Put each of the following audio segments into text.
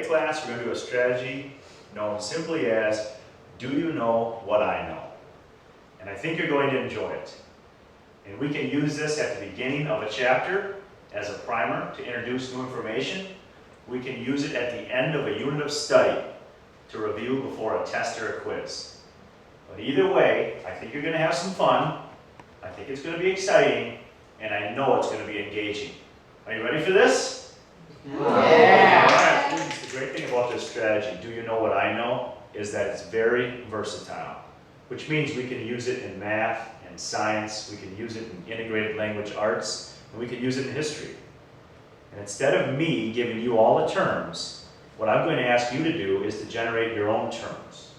Today, class, we're going to do a strategy known simply as, do you know what I know? And I think you're going to enjoy it. And we can use this at the beginning of a chapter as a primer to introduce new information. We can use it at the end of a unit of study to review before a test or a quiz. But either way, I think you're going to have some fun. I think it's going to be exciting, and I know it's going to be engaging. Are you ready for this? Yeah. All right, students, the great thing about this strategy, do you know what I know, is that it's very versatile, which means we can use it in math and science, we can use it in integrated language arts, and we can use it in history. And instead of me giving you all the terms, what I'm going to ask you to do is to generate your own terms.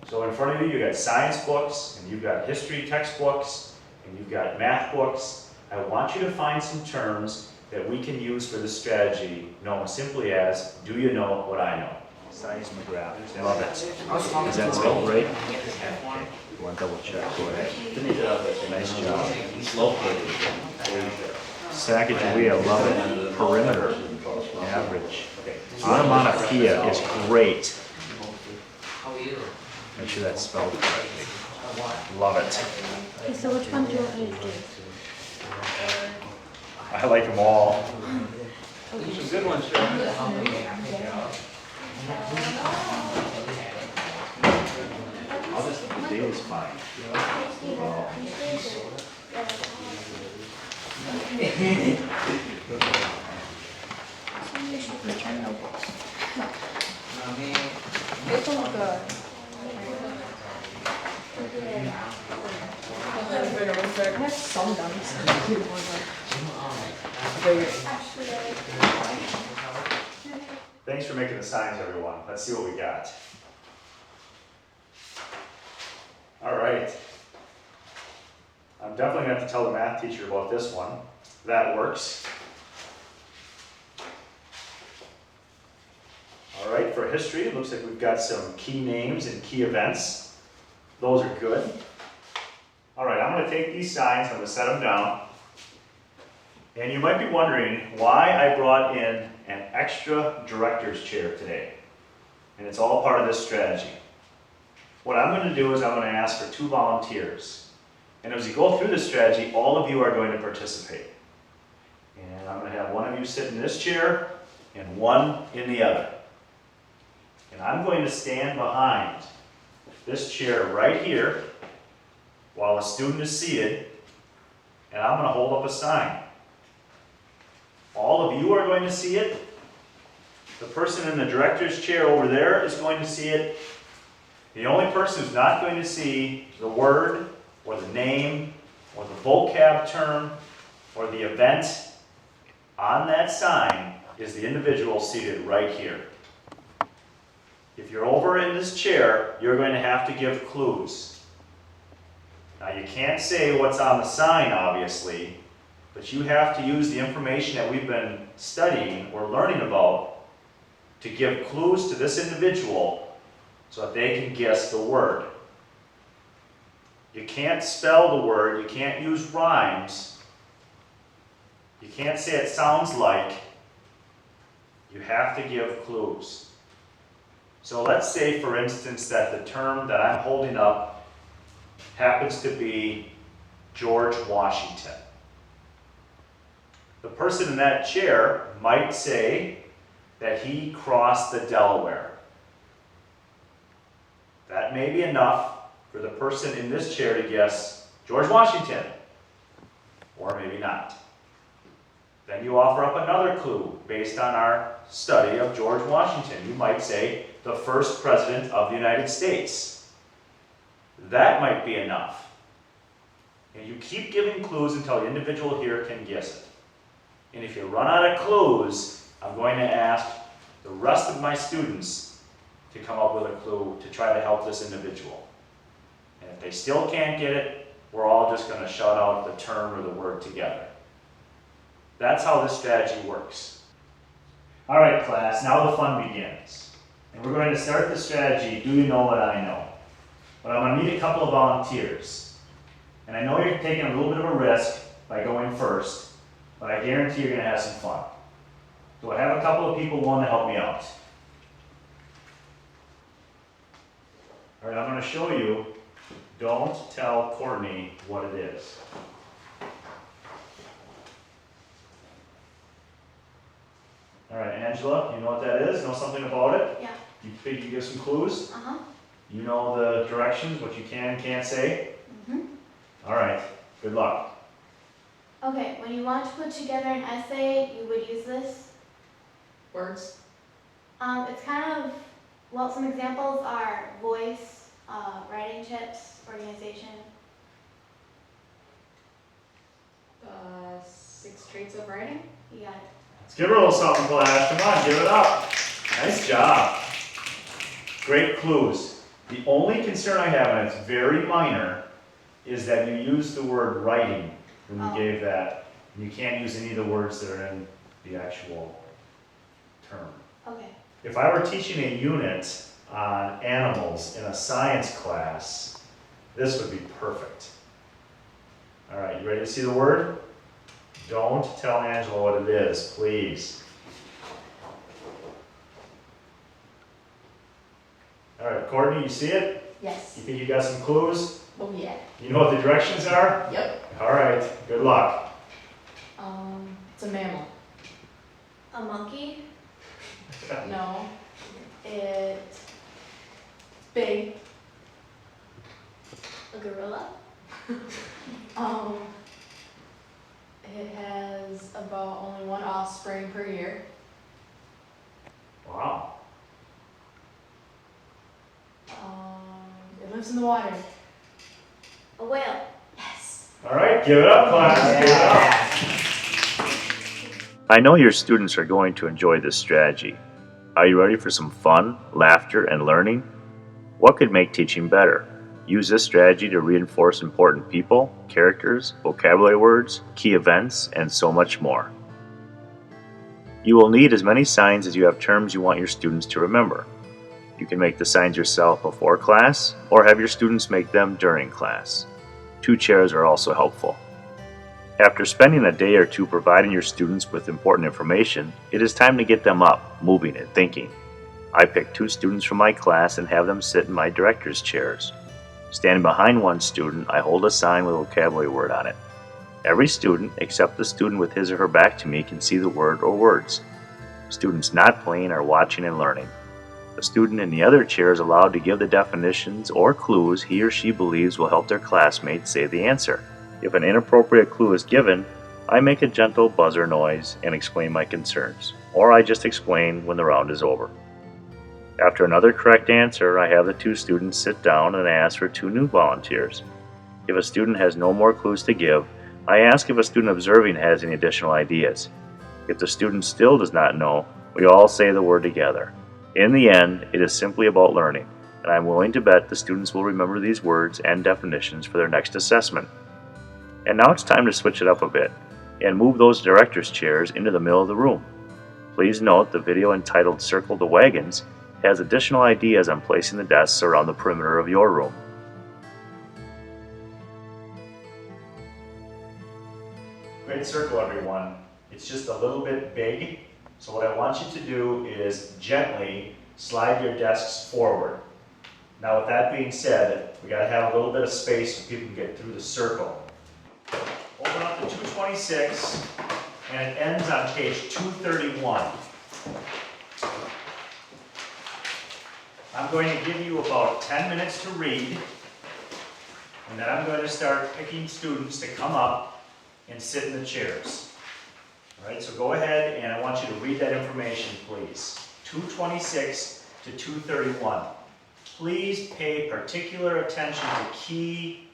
So in front of you, you've got science books, and you've got history textbooks, and you've got math books. I want you to find some terms that we can use for this strategy, known simply as, do you know what I know? Science McGrath. I love it. Is that spelled right? Okay. You want to double check? Go ahead. Nice job. Sacagawea, love it. Perimeter, average. Onomatopoeia is great. Make sure that's spelled correctly. Love it. Okay, so which one do you want me to do? I like them all. These are good ones, sir. I'll just, the date is fine. Return notebooks. It's all good. I have some done. Thanks for making the signs, everyone. Let's see what we got. All right. I'm definitely going to have to tell the math teacher about this one. That works. All right, for history, it looks like we've got some key names and key events. Those are good. All right, I'm going to take these signs, I'm going to set them down. And you might be wondering why I brought in an extra director's chair today. And it's all part of this strategy. What I'm going to do is I'm going to ask for 2 volunteers. And as we go through this strategy, all of you are going to participate. And I'm going to have one of you sit in this chair and one in the other. And I'm going to stand behind this chair right here while a student is seated, and I'm going to hold up a sign. All of you are going to see it. The person in the director's chair over there is going to see it. The only person who's not going to see the word or the name or the vocab term or the event on that sign is the individual seated right here. If you're over in this chair, you're going to have to give clues. Now you can't say what's on the sign, obviously, but you have to use the information that we've been studying or learning about to give clues to this individual so that they can guess the word. You can't spell the word, you can't use rhymes, you can't say it sounds like, you have to give clues. So let's say, for instance, that the term that I'm holding up happens to be George Washington. The person in that chair might say that he crossed the Delaware. That may be enough for the person in this chair to guess George Washington, or maybe not. Then you offer up another clue based on our study of George Washington. You might say the first president of the United States. That might be enough. And you keep giving clues until the individual here can guess it. And if you run out of clues, I'm going to ask the rest of my students to come up with a clue to try to help this individual. And if they still can't get it, we're all just going to shout out the term or the word together. That's how this strategy works. All right, class, now the fun begins. And we're going to start the strategy, do you know what I know? But I'm going to need a couple of volunteers. And I know you're taking a little bit of a risk by going first, but I guarantee you're going to have some fun. Do I have a couple of people willing to help me out? All right, I'm going to show you. Don't tell Courtney what it is. All right, Angela, you know what that is? Know something about it? Yeah. You think you give some clues? Uh-huh. You know the directions, what you can and can't say? Mm-hmm. All right, good luck. Okay, when you want to put together an essay, you would use this. Words. It's kind of, well, some examples are voice, writing tips, organization. 6 traits of writing. You got it. Let's give her a little something, class. Come on, give it up. Nice job. Great clues. The only concern I have, and it's very minor, is that you use the word writing when you Oh. gave that. You can't use any of the words that are in the actual term. Okay. If I were teaching a unit on animals in a science class, this would be perfect. All right, you ready to see the word? Don't tell Angela what it is, please. All right, Courtney, you see it? Yes. You think you got some clues? Oh yeah. You know what the directions are? Yep. All right, good luck. It's a mammal. A monkey. No. It's big. A gorilla. It has about only one offspring per year. Wow. It lives in the water. A whale. Yes. All right, give it up, class. Give it up. I know your students are going to enjoy this strategy. Are you ready for some fun, laughter, and learning? What could make teaching better? Use this strategy to reinforce important people, characters, vocabulary words, key events, and so much more. You will need as many signs as you have terms you want your students to remember. You can make the signs yourself before class, or have your students make them during class. 2 chairs are also helpful. After spending a day or two providing your students with important information, it is time to get them up, moving, and thinking. I pick 2 students from my class and have them sit in my director's chairs. Standing behind one student, I hold a sign with a vocabulary word on it. Every student, except the student with his or her back to me, can see the word or words. Students not playing are watching and learning. The student in the other chair is allowed to give the definitions or clues he or she believes will help their classmates say the answer. If an inappropriate clue is given, I make a gentle buzzer noise and explain my concerns, or I just explain when the round is over. After another correct answer, I have the 2 students sit down and ask for 2 new volunteers. If a student has no more clues to give, I ask if a student observing has any additional ideas. If the student still does not know, we all say the word together. In the end, it is simply about learning, and I am willing to bet the students will remember these words and definitions for their next assessment. And now it's time to switch it up a bit, and move those director's chairs into the middle of the room. Please note the video entitled Circle the Wagons has additional ideas on placing the desks around the perimeter of your room. Great circle, everyone. It's just a little bit big, so what I want you to do is gently slide your desks forward. Now with that being said, we gotta have a little bit of space so people can get through the circle. Open up to 226, and it ends on page 231. I'm going to give you about 10 minutes to read, and then I'm going to start picking students to come up and sit in the chairs. All right, so go ahead, and I want you to read that information, please. 226 to 231. Please pay particular attention to key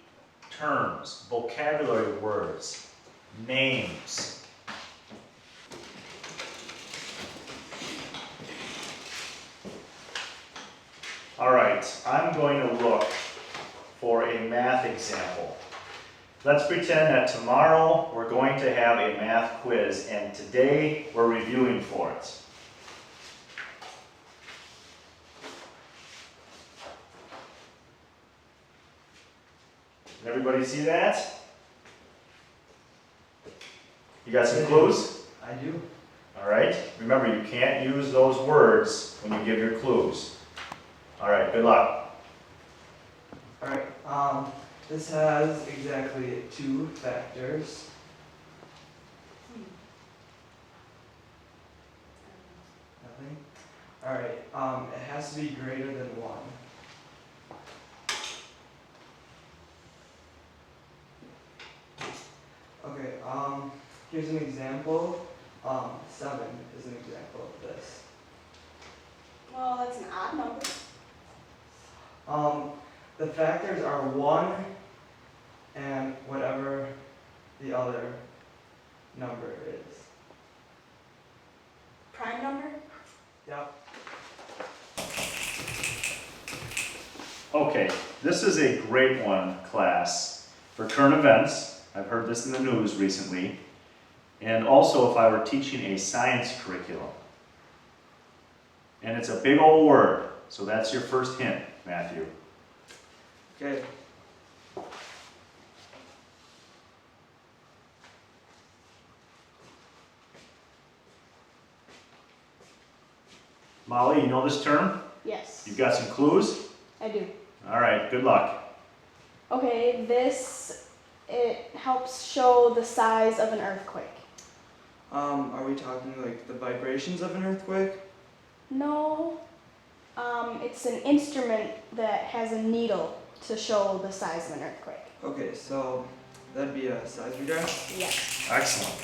terms, vocabulary words, names. All right, I'm going to look for a math example. Let's pretend that tomorrow we're going to have a math quiz, and today we're reviewing for it. Did everybody see that? You got some clues? I do. All right. Remember, you can't use those words when you give your clues. All right, good luck. Alright, this has exactly 2 factors. Nothing? Alright, it has to be greater than 1. Okay, here's an example. 7 is an example of this. Well, that's an odd number. The factors are 1 and whatever the other number is. Prime number? Yep. Okay, this is a great one, class, for current events. I've heard this in the news recently. And also if I were teaching a science curriculum. And it's a big old word, so that's your first hint, Matthew. Okay. Molly, you know this term? Yes. You've got some clues? I do. All right, good luck. Okay, it helps show the size of an earthquake. Are we talking like the vibrations of an earthquake? No, it's an instrument that has a needle to show the size of an earthquake. Okay, so that'd be a size reader. Yes. Excellent.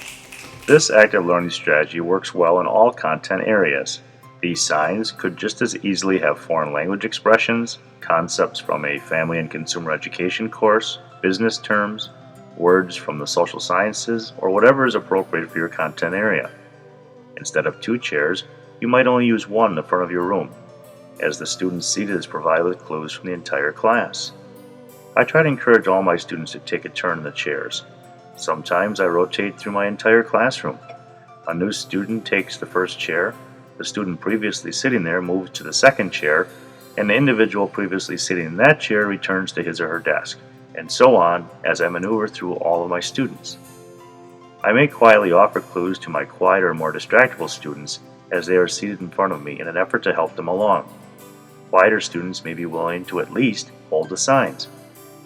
This active learning strategy works well in all content areas. These signs could just as easily have foreign language expressions, concepts from a family and consumer education course, business terms, words from the social sciences, or whatever is appropriate for your content area. Instead of 2 chairs, you might only use 1 in the front of your room, as the student seated is provided with clues from the entire class. I try to encourage all my students to take a turn in the chairs. Sometimes I rotate through my entire classroom. A new student takes the first chair, the student previously sitting there moves to the second chair, and the individual previously sitting in that chair returns to his or her desk, and so on as I maneuver through all of my students. I may quietly offer clues to my quieter and more distractible students as they are seated in front of me in an effort to help them along. Quieter students may be willing to at least hold the signs.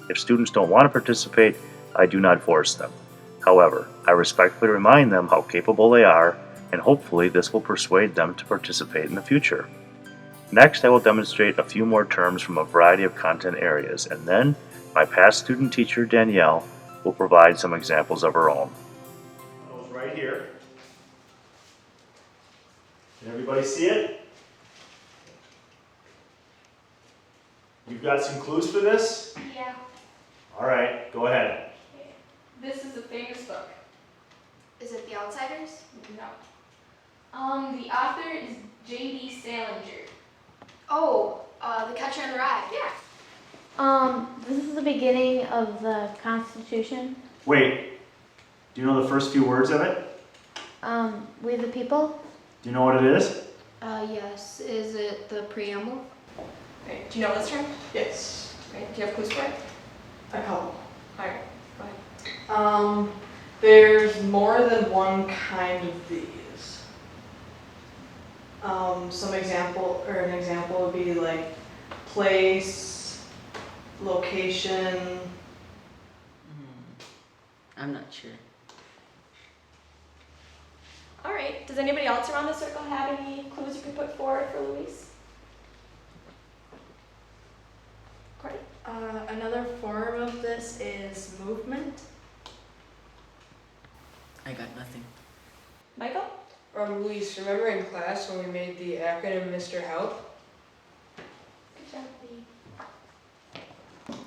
If students don't want to participate, I do not force them. However, I respectfully remind them how capable they are, and hopefully this will persuade them to participate in the future. Next, I will demonstrate a few more terms from a variety of content areas, and then my past student teacher, Danielle, will provide some examples of her own. Those right here. Can everybody see it? You've got some clues for this? Yeah. All right, go ahead. This is a famous book. Is it The Outsiders? No. The author is J.D. Salinger. Oh, The Catcher in the Rye. Yeah. This is the beginning of the Constitution. Wait, do you know the first few words of it? We the People. Do you know what it is? Yes. Is it the preamble? Right. Do you know this term? Yes, Right. Do you have clues for it? a couple. Alright, go ahead. There's more than one kind of these. An example would be like place, location. I'm not sure. Alright, does anybody else around the circle have any clues you could put forward for Louise? Courtney? Another form of this is movement. I got nothing. Michael? Luis, remember in class when we made the acronym Mr. Help? Good job, Lee.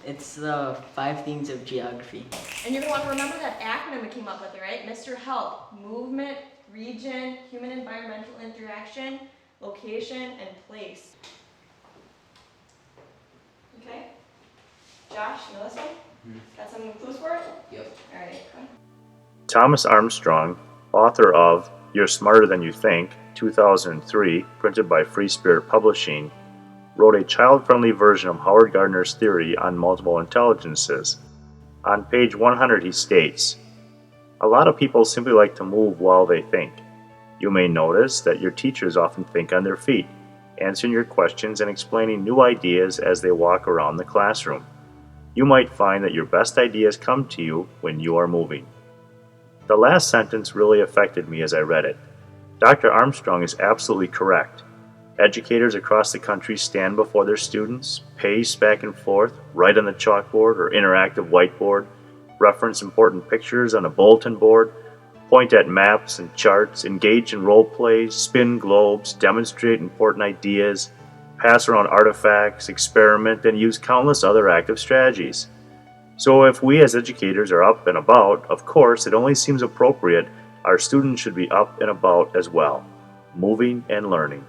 It's the 5 things of geography. And you're going to want to remember that acronym we came up with, right? Mr. Help, movement, region, human environmental interaction, location, and place. Okay. Josh, you know this one? Got some clues for it? Yep. Alright, go ahead. Thomas Armstrong, author of You're Smarter Than You Think, 2003, printed by Free Spirit Publishing, wrote a child-friendly version of Howard Gardner's theory on multiple intelligences. On page 100 he states, "A lot of people simply like to move while they think. You may notice that your teachers often think on their feet, answering your questions and explaining new ideas as they walk around the classroom. You might find that your best ideas come to you when you are moving. The last sentence really affected me as I read it. Dr. Armstrong is absolutely correct. Educators across the country stand before their students, pace back and forth, write on the chalkboard or interactive whiteboard, reference important pictures on a bulletin board, point at maps and charts, engage in role plays, spin globes, demonstrate important ideas, pass around artifacts, experiment, and use countless other active strategies. So if we as educators are up and about, of course, it only seems appropriate our students should be up and about as well, moving and learning.